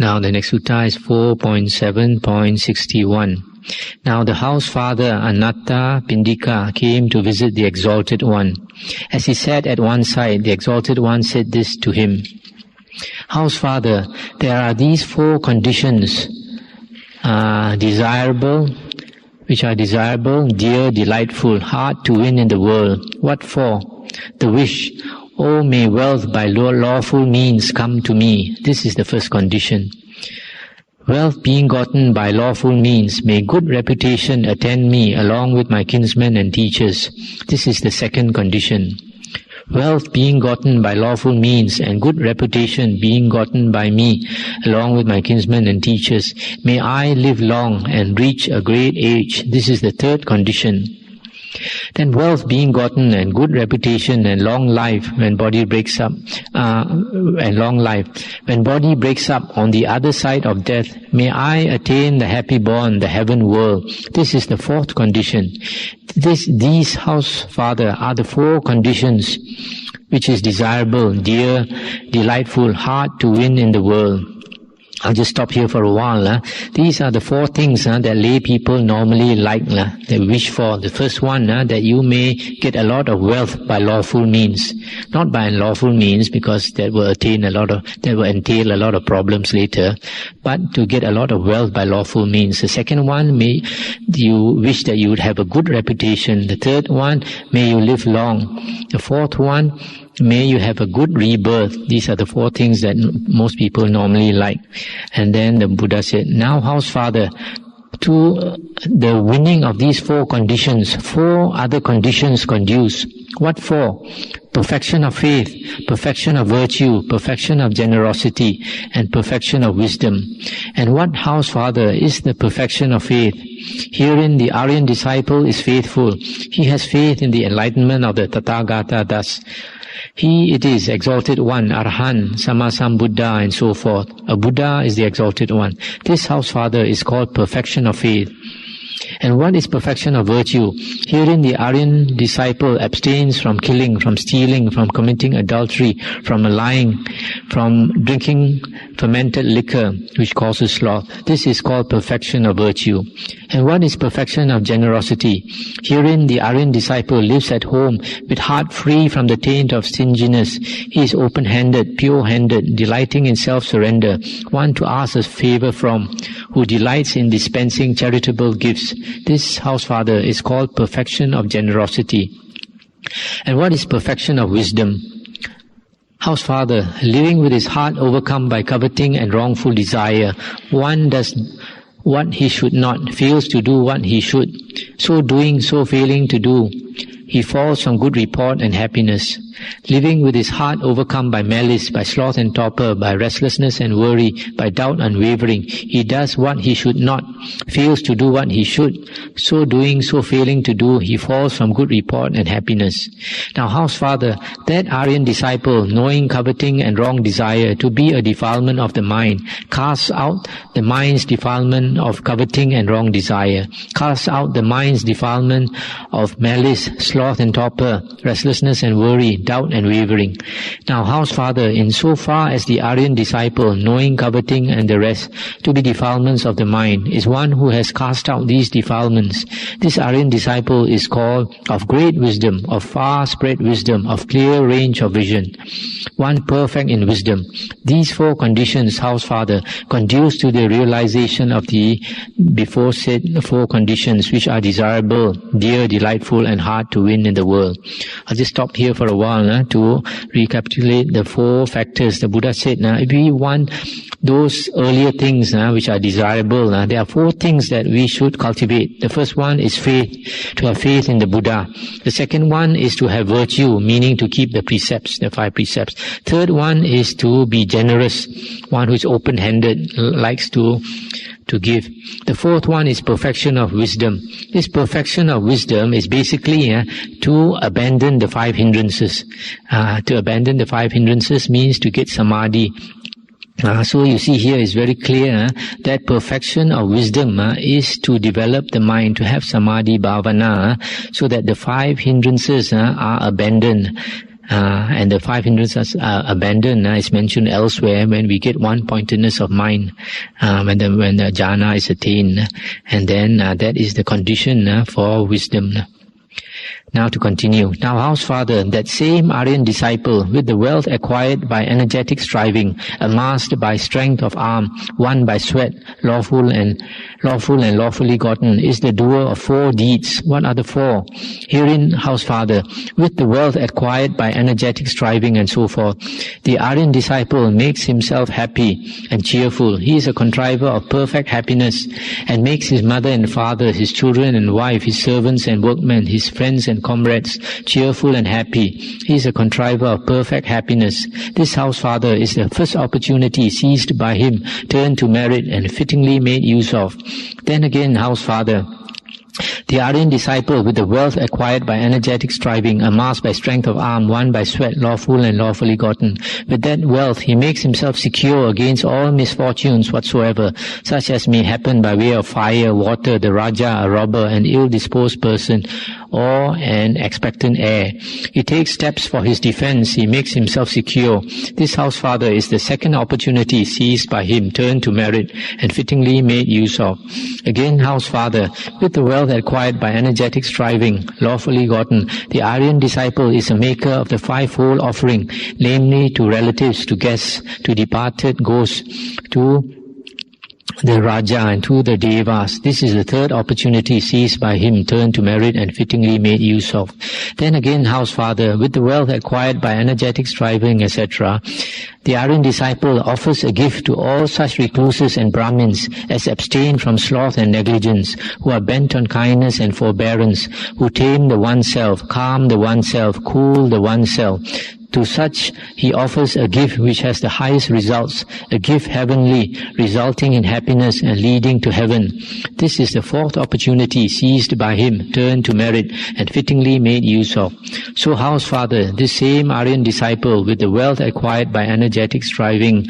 Now the next sutta is 4.7.61. Now the house father Anatta Pindika came to visit the Exalted One. As he sat at one side, the Exalted One said this to him: House father, there are these 4 conditions, which are desirable, dear, delightful, hard to win in the world. What for? The wish, oh, may wealth by lawful means come to me. This is the first condition. Wealth being gotten by lawful means, may good reputation attend me along with my kinsmen and teachers. This is the second condition. Wealth being gotten by lawful means and good reputation being gotten by me along with my kinsmen and teachers, may I live long and reach a great age. This is the third condition. Then wealth being gotten and good reputation and long life when body breaks up, when body breaks up on the other side of death, may I attain the happy born, the heaven world. This is the fourth condition. These, house father, are the 4 conditions which is desirable, dear, delightful, hard to win in the world. I'll just stop here for a while. These are the 4 things that lay people normally like, they wish for. The first one, that you may get a lot of wealth by lawful means. Not by unlawful means, because that will entail a lot of problems later, but to get a lot of wealth by lawful means. The second one, you wish that you would have a good reputation. The third one, may you live long. The fourth one, may you have a good rebirth. These are the 4 things that most people normally like. And then the Buddha said, now, house father, to the winning of these 4 conditions, 4 other conditions conduce. What for? Perfection of faith, perfection of virtue, perfection of generosity, and perfection of wisdom. And what, house father, is the perfection of faith? Herein the Aryan disciple is faithful. He has faith in the enlightenment of the Tathagata thus. He it is, Exalted One, Arhan, Sammasambuddha, and so forth. A Buddha is the Exalted One. This house father is called perfection of faith. And what is perfection of virtue? Herein the Aryan disciple abstains from killing, from stealing, from committing adultery, from lying, from drinking fermented liquor, which causes sloth. This is called perfection of virtue. And what is perfection of generosity? Herein the Aryan disciple lives at home with heart free from the taint of stinginess. He is open-handed, pure-handed, delighting in self-surrender, one to ask a favor from, who delights in dispensing charitable gifts. This house father is called perfection of generosity. And what is perfection of wisdom? House father, living with his heart overcome by coveting and wrongful desire, one does what he should not, fails to do what he should. So doing, so failing to do, he falls from good report and happiness. Living with his heart overcome by malice, by sloth and torpor, by restlessness and worry, by doubt unwavering, he does what he should not, fails to do what he should. So doing, so failing to do, he falls from good report and happiness. Now, house father, that Aryan disciple, knowing coveting and wrong desire to be a defilement of the mind, casts out the mind's defilement of coveting and wrong desire, casts out the mind's defilement of malice, sloth and torpor, restlessness and worry, doubt and wavering. Now, house father, in so far as the Aryan disciple, knowing coveting and the rest to be defilements of the mind, is one who has cast out these defilements, this Aryan disciple is called of great wisdom, of far spread wisdom, of clear range of vision, one perfect in wisdom. These 4 conditions, house father, conduce to the realization of the before said 4 conditions, which are desirable, dear, delightful, and hard to win in the world. I'll just stop here for a while to recapitulate the 4 factors. The Buddha said, if we want those earlier things which are desirable, there are 4 things that we should cultivate. The first one is faith, to have faith in the Buddha. The second one is to have virtue, meaning to keep the precepts, the 5 precepts. Third one is to be generous, one who is open-handed, likes to give. The fourth one is perfection of wisdom. This perfection of wisdom is basically to abandon the 5 hindrances. To abandon the 5 hindrances means to get samadhi. So you see here is very clear that perfection of wisdom is to develop the mind, to have samadhi bhavana, so that the 5 hindrances are abandoned. and the 5 hindrances are abandoned. It's mentioned elsewhere when we get one-pointedness of mind, when the jhana is attained, and then that is the condition for wisdom. Now to continue. Now house father, that same Aryan disciple, with the wealth acquired by energetic striving, amassed by strength of arm, won by sweat, lawful and lawfully gotten, is the doer of 4 deeds. What are the 4? Herein, house father, with the wealth acquired by energetic striving and so forth, the Aryan disciple makes himself happy and cheerful. He is a contriver of perfect happiness, and makes his mother and father, his children and wife, his servants and workmen, his friends and comrades cheerful and happy. He is a contriver of perfect happiness. This house father is the first opportunity seized by him, turned to merit and fittingly made use of. Then again, house father, the Aryan disciple, with the wealth acquired by energetic striving, amassed by strength of arm, won by sweat, lawful and lawfully gotten. With that wealth, he makes himself secure against all misfortunes whatsoever, such as may happen by way of fire, water, the Raja, a robber, an ill-disposed person, or an expectant heir. He takes steps for his defense. He makes himself secure. This house father is the second opportunity seized by him, turned to merit, and fittingly made use of. Again, house father, with the wealth acquired by energetic striving, lawfully gotten, the Aryan disciple is a maker of the 5-fold offering, namely to relatives, to guests, to departed ghosts, to the Raja and to the Devas. This is the third opportunity seized by him, turned to merit and fittingly made use of. Then again, house father, with the wealth acquired by energetic striving, etc., the Aryan disciple offers a gift to all such recluses and Brahmins as abstain from sloth and negligence, who are bent on kindness and forbearance, who tame the oneself, calm the oneself, cool the oneself. To such he offers a gift which has the highest results, a gift heavenly, resulting in happiness and leading to heaven. This is the fourth opportunity seized by him, turned to merit, and fittingly made use of. So house father, this same Aryan disciple, with the wealth acquired by energetic striving,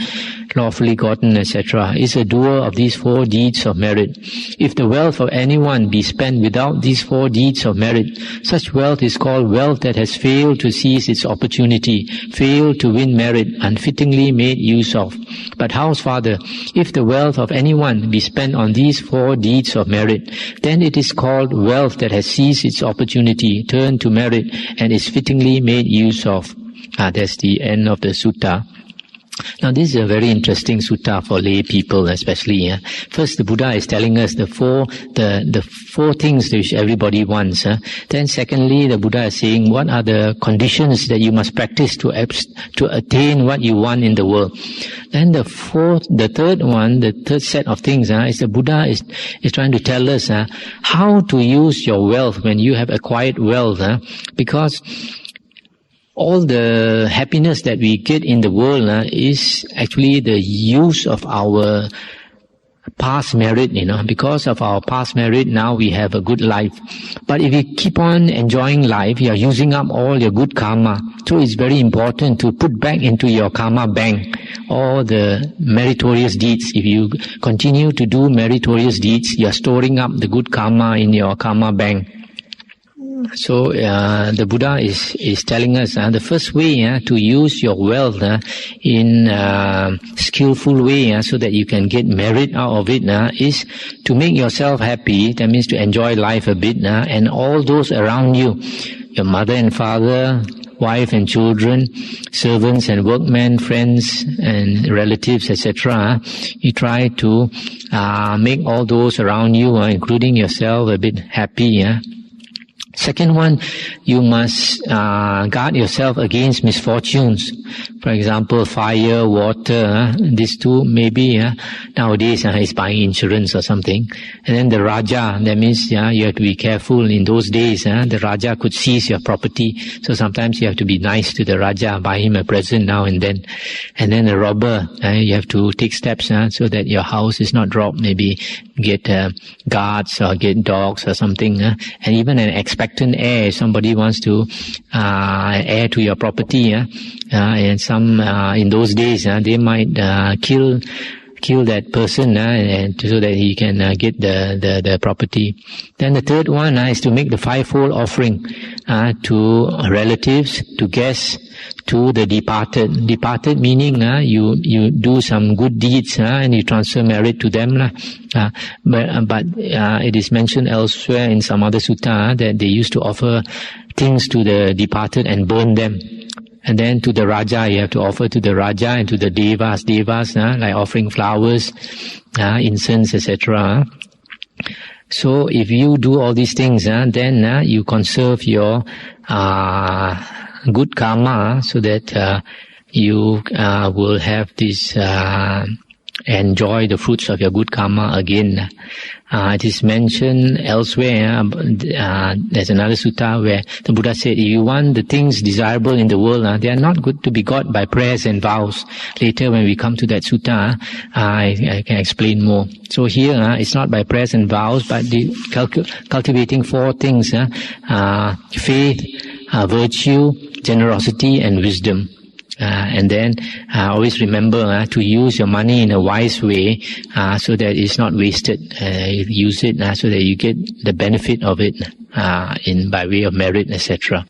lawfully gotten, etc., is a doer of these 4 deeds of merit. If the wealth of anyone be spent without these 4 deeds of merit, such wealth is called wealth that has failed to seize its opportunity, failed to win merit, unfittingly made use of. But house father, if the wealth of anyone be spent on these 4 deeds of merit, then it is called wealth that has seized its opportunity, turned to merit, and is fittingly made use of. That's the end of the sutta. Now this is a very interesting sutta for lay people especially. First, the Buddha is telling us the four things which everybody wants. Then secondly, the Buddha is saying what are the conditions that you must practice to attain what you want in the world. Then the third set of things is the Buddha is trying to tell us how to use your wealth when you have acquired wealth. Because all the happiness that we get in the world is actually the use of our past merit, because of our past merit, now we have a good life. But if you keep on enjoying life, you are using up all your good karma. So it's very important to put back into your karma bank all the meritorious deeds. If you continue to do meritorious deeds, you are storing up the good karma in your karma bank. So the Buddha is telling us the first way to use your wealth in a skillful way so that you can get merit out of it is to make yourself happy. That means to enjoy life a bit, and all those around you, your mother and father, wife and children, servants and workmen, friends and relatives, etc. You try to make all those around you, including yourself, a bit happy. Second one, you must guard yourself against misfortunes. For example, fire, water, these two maybe nowadays is buying insurance or something. And then the Raja, that means you have to be careful. In those days, the Raja could seize your property. So sometimes you have to be nice to the Raja, buy him a present now and then. And then the robber, you have to take steps so that your house is not robbed. Maybe get guards or get dogs or something. And even an expectant heir, somebody wants to heir to your property, and some in those days they might kill kill that person and so that he can get the property. Then the third one is to make the fivefold offering to relatives, to guests, to the departed. Departed meaning you do some good deeds and you transfer merit to them. But it is mentioned elsewhere in some other sutta that they used to offer things to the departed and burn them. And then to the Raja, you have to offer to the Raja and to the Devas, like offering flowers, incense, etc. So if you do all these things, then you conserve your good karma so that you will have this, enjoy the fruits of your good karma again. It is mentioned elsewhere, there's another sutta where the Buddha said, if you want the things desirable in the world, they are not good to be got by prayers and vows. Later when we come to that sutta, I can explain more. So here, it's not by prayers and vows, but cultivating four things, faith, virtue, generosity and wisdom. And then always remember to use your money in a wise way so that it's not wasted. Use it so that you get the benefit of it by way of merit, etc.